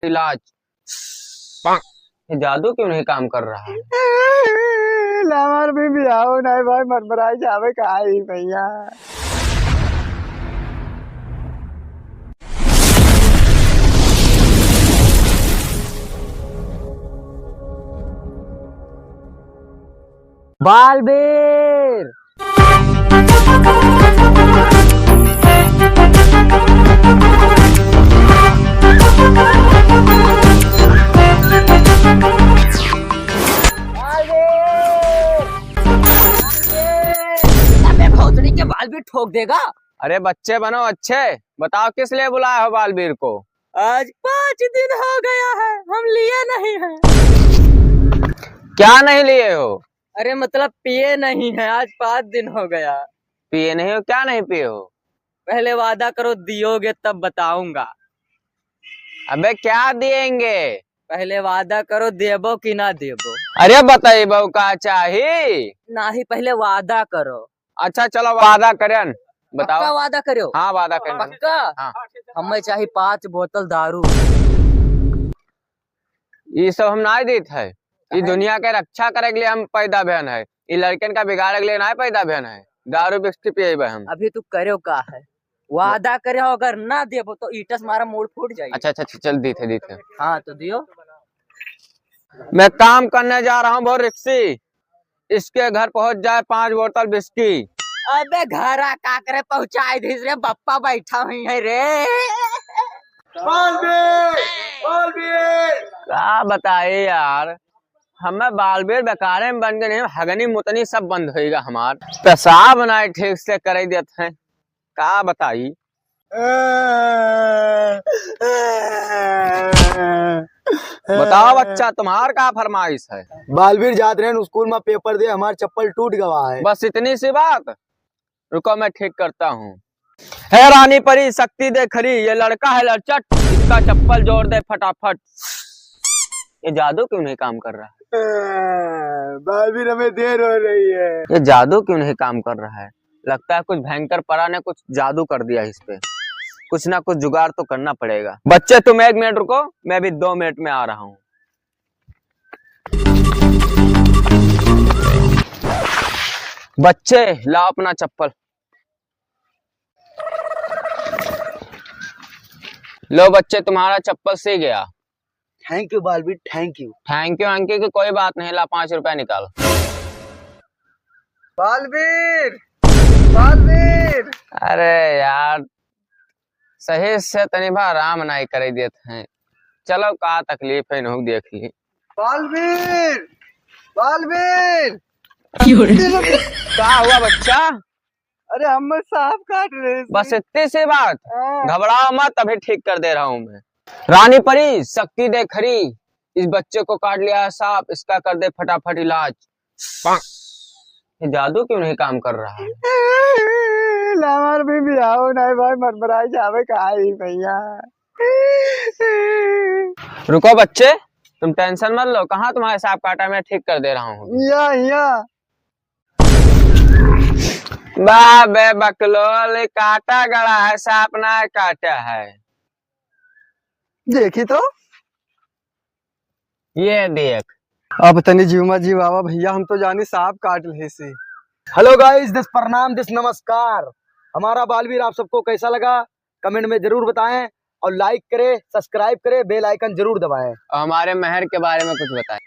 इलाज। ये जादू क्यों नहीं काम कर रहा है? लामार भी बियाहो नहीं भाई, मरमराई जावे कहा ही भैया। बालवीर, भोसड़ी के बाल भी ठोक देगा। अरे बच्चे बनो अच्छे, बताओ किस लिए बुलाया हो बालवीर को? आज 5 दिन हो गया है, हम लिए नहीं है। क्या नहीं लिए हो? अरे मतलब पिए नहीं है, आज 5 दिन हो गया। पिए नहीं हो? क्या नहीं पिए हो? पहले वादा करो दियोगे तब बताऊंगा। अबे क्या दिएंगे? पहले वादा करो देबो कि ना देबो। अरे बताइए बहू का चाहिए? ना ही पहले वादा करो। अच्छा चलो वादा करें, पक्का बताओ। वादा करो। हाँ वादा करें। पक्का। हाँ। हमें चाहिए 5 बोतल दारू। ये सब हम ना देते है। ये दुनिया के रक्षा करे के लिए हम पैदा भेन है। ये लड़कन का बिगाड़े के लिए ना पैदा भेन है। दारू बिस्की पिए हम। अभी तू करो का है? वादा करे, अगर ना देबो तो ईटस मारा मूड फूट जाएगी। अच्छा चल दीथे दीथे। हाँ तो दियो। मैं काम करने जा रहा हूँ बहुत रिक्सी। इसके घर पहुंच जाए 5 बोतल बिस्की। अबे घर का करे पहुंचाए दी रे, बप्पा बैठा हुई है रे। क्या बताए यार, हमें बालबीर बेकारे में बन गए, हगनी मुतनी सब बंद होएगा। हमार पेशाब नहीं ठीक से कर देते हैं। क्या बताई? बताओ बच्चा, तुम्हार का फरमाइश है? बालवीर जात रहे स्कूल में पेपर दे, हमार चप्पल टूट गवा है। बस इतनी सी बात? रुको मैं ठीक करता हूँ। है रानी परी शक्ति दे खरी, ये लड़का है लड़चट, इसका चप्पल जोड़ दे फटाफट। ये जादू क्यों नहीं काम कर रहा है? बालवीर हमें देर हो रही है। ये जादू क्यों नहीं काम कर रहा है? लगता है कुछ भयंकर परा ने कुछ जादू कर दिया इस पे। कुछ ना कुछ जुगाड़ तो करना पड़ेगा। बच्चे तुम 1 मिनट रुको, मैं भी 2 मिनट में आ रहा हूँ। बच्चे लाओ अपना चप्पल। लो बच्चे, तुम्हारा चप्पल सी गया। Thank you Baalveer, thank you. Thank you की कोई बात नहीं। ला 5 रुपया निकाल। बालवीर, बालवीर। अरे यार, सही से तनी भा आराम नहीं करे देते हैं। चलो का तकलीफ है नहु देख ली। बालवीर, बालवीर। क्या हुआ बच्चा? अरे हम सांप काट रहे थे। बस इतनी सी बात? हाँ। घबराओ मत, अभी ठीक कर दे रहा हूँ मैं। रानी परी शक्ति दे खरी, इस बच्चे को काट लिया है सांप, इसका कर दे फटाफट इलाज। ये जादू क्यों नहीं काम कर रहा है? लामार भी बियाहो नहीं भाई, मरमराई जावे कहा ही भैया। रुको बच्चे, तुम टेंशन मत लो। कहाँ तुम्हारे सांप काटा, मैं ठीक कर दे रहा हूँ। या बे बकलोल, काटा गड़ा है, सांप ना काटा है। देखी तो ये देख। अब तनी जीवमा जीवावा भैया, हम तो जानी सांप काट ले से। हेलो गाइस, दिस प्रणाम, दिस नमस्कार। हमारा बालवीर आप सबको कैसा लगा कमेंट में जरूर बताएं, और लाइक करें, सब्सक्राइब करें, बेल आइकन जरूर दबाएं। और हमारे महर के बारे में कुछ बताएं।